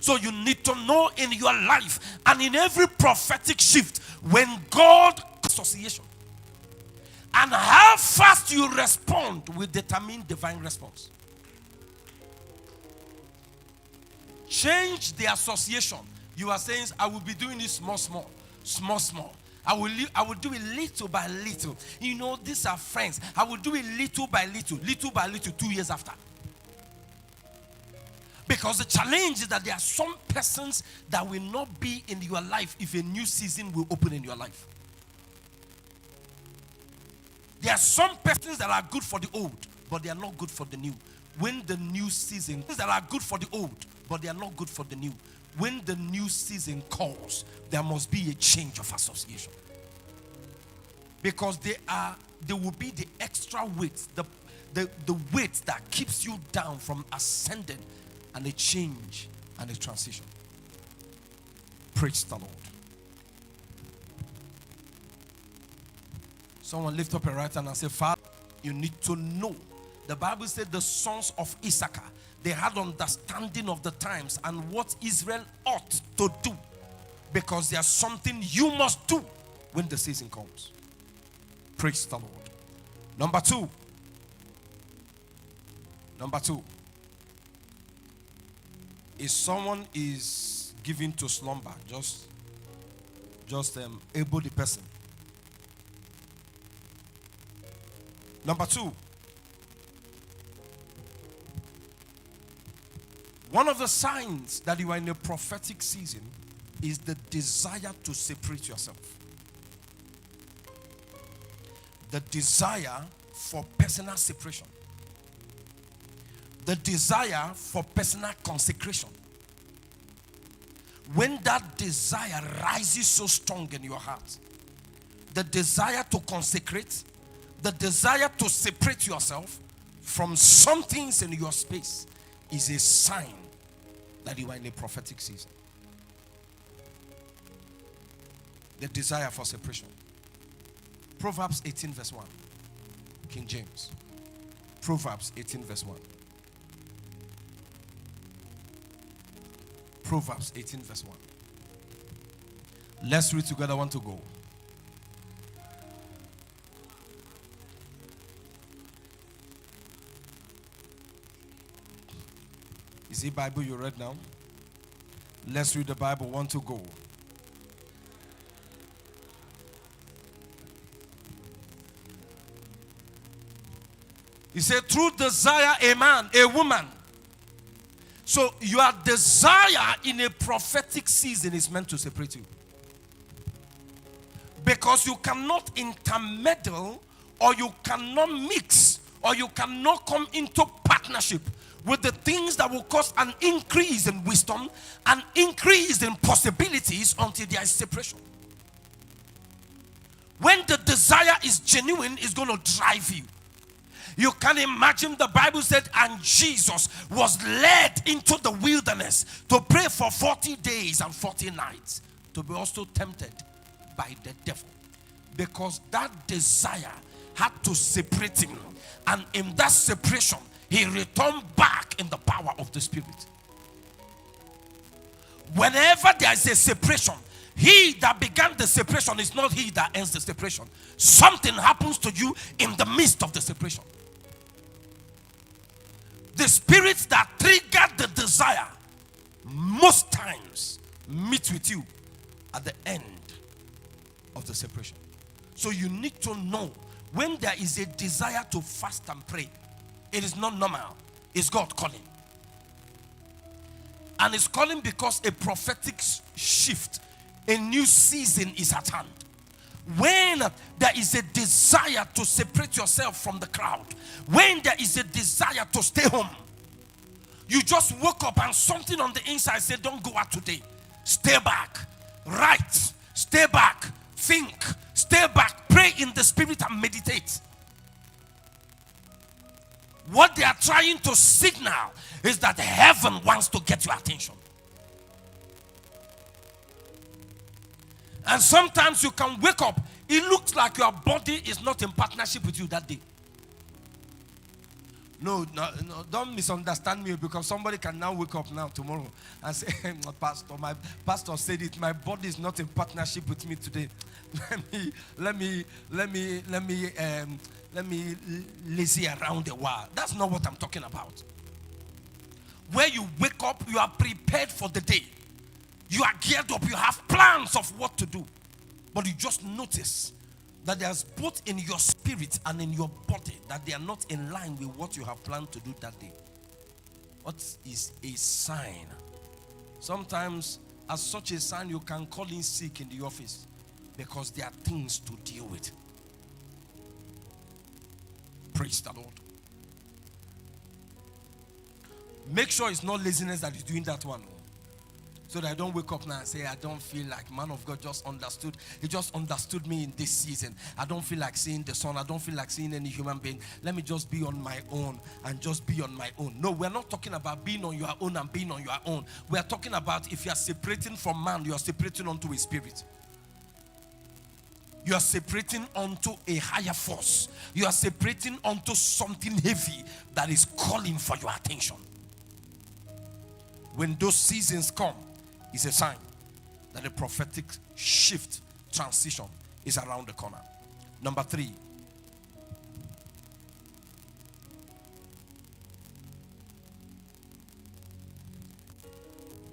So you need to know in your life and in every prophetic shift when God association and how fast you respond will determine divine response. Change the association. You are saying, I will be doing this small. I will do it little by little. You know, these are friends. I will do it little by little, 2 years after. Because the challenge is that there are some persons that will not be in your life if a new season will open in your life. There are some persons that are good for the old, but they are not good for the new. When the new season, that are good for the old, but they are not good for the new. When the new season calls, there must be a change of association. Because there will be the extra weight, the weight that keeps you down from ascending, and a change and a transition. Praise the Lord. Someone lift up a right hand and say, Father, you need to know. The Bible said the sons of Issachar, they had understanding of the times and what Israel ought to do. Because there's something you must do when the season comes. Praise the Lord. Number two. If someone is given to slumber, just able the person. Number two, one of the signs that you are in a prophetic season is the desire to separate yourself. The desire for personal separation. The desire for personal consecration. When that desire rises so strong in your heart, the desire to consecrate, the desire to separate yourself from some things in your space is a sign that you are in a prophetic season. The desire for separation. Proverbs 18 verse 1. King James. Proverbs 18 verse 1. Proverbs 18 verse 1. Let's read together. I want to go. Is it Bible you read now? Let's read the Bible. Want to go. He said, through desire a man, a woman. So your desire in a prophetic season is meant to separate you. Because you cannot intermeddle, or you cannot mix, or you cannot come into partnership with the things that will cause an increase in wisdom, an increase in possibilities until there is separation. When the desire is genuine, it's going to drive you. You can imagine the Bible said, and Jesus was led into the wilderness to pray for 40 days and 40 nights to be also tempted by the devil. Because that desire had to separate him. And in that separation, he returned back in the power of the Spirit. Whenever there is a separation, he that began the separation is not he that ends the separation. Something happens to you in the midst of the separation. The spirits that trigger the desire most times meet with you at the end of the separation. So you need to know when there is a desire to fast and pray, it is not normal. It's God calling. And it's calling because a prophetic shift, a new season is at hand. When there is a desire to separate yourself from the crowd, when there is a desire to stay home, you just woke up and something on the inside said, don't go out today. Stay back. Write. Stay back. Think. Stay back. Pray in the Spirit and meditate. What they are trying to signal is that heaven wants to get your attention. And sometimes you can wake up, it looks like your body is not in partnership with you that day. No, don't misunderstand me, because somebody can now wake up now tomorrow and say, hey, my pastor said it. My body is not in partnership with me today. Let me lazy around the while. That's not what I'm talking about. Where you wake up, you are prepared for the day. You are geared up. You have plans of what to do. But you just notice that there's both in your spirit and in your body that they are not in line with what you have planned to do that day. What is a sign? Sometimes, as such a sign, you can call in sick in the office because there are things to deal with. Praise the Lord. Make sure it's not laziness that is doing that one. So that I don't wake up now and say, I don't feel like, man of God just understood. He just understood me in this season. I don't feel like seeing the sun. I don't feel like seeing any human being. Let me just be on my own and just be on my own. No, we're not talking about being on your own and being on your own. We're talking about if you are separating from man, you are separating onto a spirit. You are separating onto a higher force. You are separating onto something heavy that is calling for your attention. When those seasons come, it's a sign that a prophetic shift, transition is around the corner. Number 3.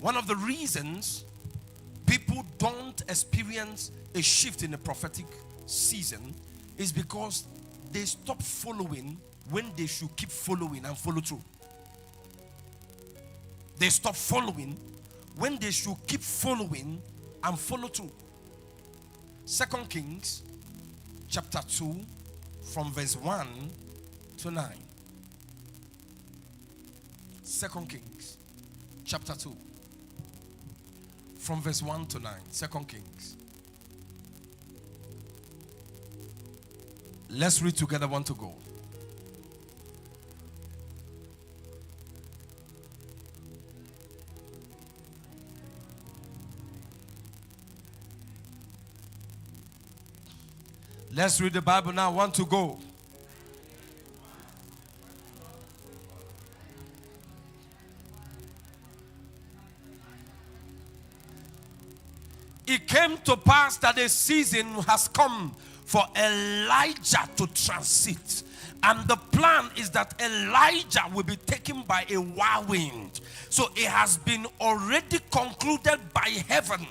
One of the reasons people don't experience a shift in the prophetic season is because they stop following when they should keep following and follow through. They stop following when they should keep following and follow through. 2 Kings chapter 2 from verse 1 to 9. 2 Kings chapter 2 from verse 1 to 9. 2 Kings. Let's read together. One to go. Let's read the Bible now. One to go. It came to pass that a season has come for Elijah to transit. And the plan is that Elijah will be taken by a whirlwind. So it has been already concluded by heaven.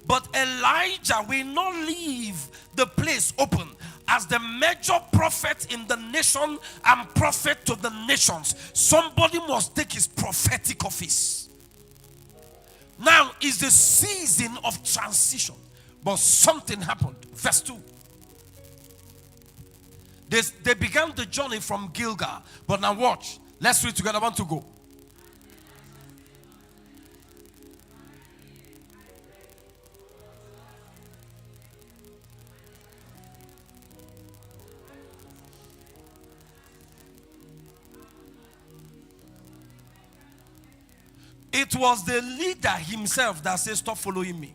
But Elijah will not leave the place open as the major prophet in the nation and prophet to the nations. Somebody must take his prophetic office. Now is the season of transition. But something happened. Verse 2. They began the journey from Gilgal. But now watch. Let's read together. I want to go. It was the leader himself that said, stop following me.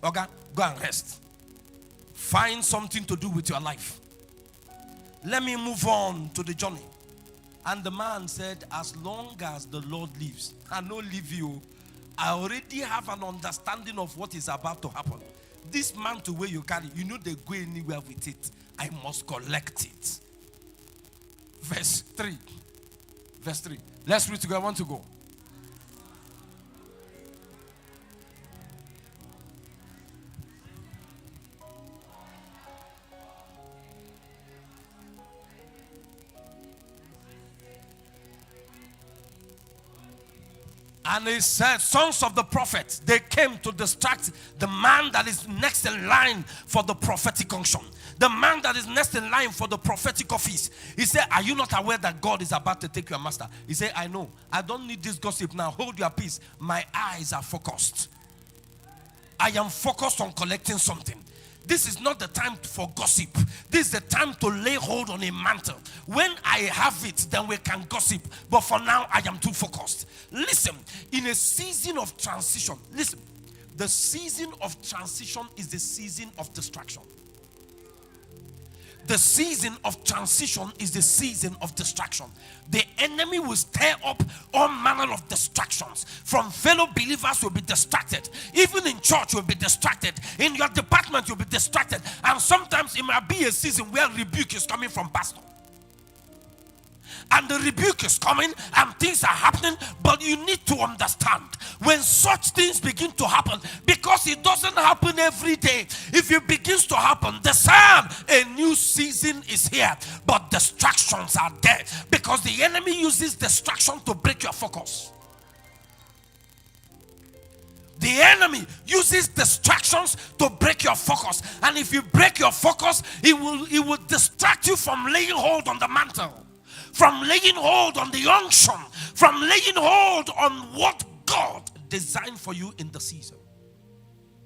Okay, go and rest. Find something to do with your life. Let me move on to the journey. And the man said, as long as the Lord lives, I don't leave you. I already have an understanding of what is about to happen. This mantle where you carry, you know they go anywhere with it. I must collect it. Verse 3. Verse 3. Let's read together. I want to go. And he said, sons of the prophets, they came to distract the man that is next in line for the prophetic unction. The man that is next in line for the prophetic office. He said, are you not aware that God is about to take your master? He said, I know. I don't need this gossip now. Hold your peace. My eyes are focused. I am focused on collecting something. This is not the time for gossip. This is the time to lay hold on a mantle. When I have it, then we can gossip. But for now, I am too focused. Listen, in a season of transition, listen, the season of transition is the season of distraction. the season of transition is the season of distraction. The enemy will stir up all manner of distractions. From fellow believers, will be distracted. Even in church, you'll be distracted. In your department, you'll be distracted. And sometimes it might be a season where rebuke is coming from pastor. And the rebuke is coming and things are happening, but you need to understand when such things begin to happen, because it doesn't happen every day. If it begins to happen, the sign a new season is here, but distractions are there, because the enemy uses distraction to break your focus. The enemy uses distractions to break your focus, and if you break your focus, it will distract you from laying hold on the mantle, from laying hold on the unction, from laying hold on what God designed for you in the season.